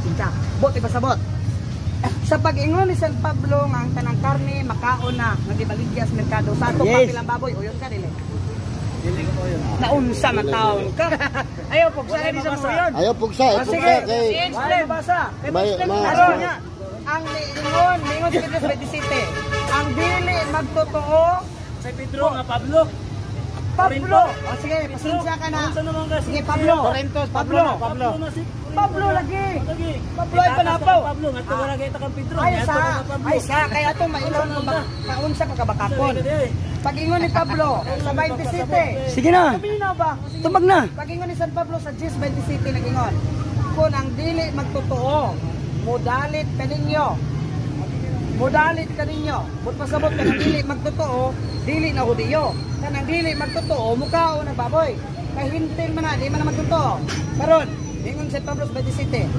konsensya. Bot ipasabot. Sa pag-ingon ni San Pablo nga ang tanang karne makaon na nga gibaligya sa merkado sa ato papilang baboy uyon ka dili. Dili ko uyon. Naunsa man taon ka. Ayaw pugsa ni sa uyon. Ayaw pugsa, pugsa kay basa. Ang lingon sa Pedro 27. Ang dili magtotoo sa Pedro nga Pablo. Pablo. O sige, pasensya ka na. Sige, Pablo. Corintos, Pablo. Pablo lagi. Pablo ay panapaw. Pablo nga to wala kita kang Pedro. Ay sa kaya to mailaw ko ba kaunsa ka kabakakon. Pag-ingon ni Pablo sa 27. Sige na. Tumag na. Pag-ingon ni San Pablo sa 10:27 nag-ingon. Kung ang dili magtotoo, modalit kaninyo. Modalit kaninyo. But pasabot ka ng dili magtotoo, dili na hudiyo. Kanang dili magtotoo, mukao na baboy. Kahintin man na, di man na magtotoo. Karon, ingon si Pablo 27.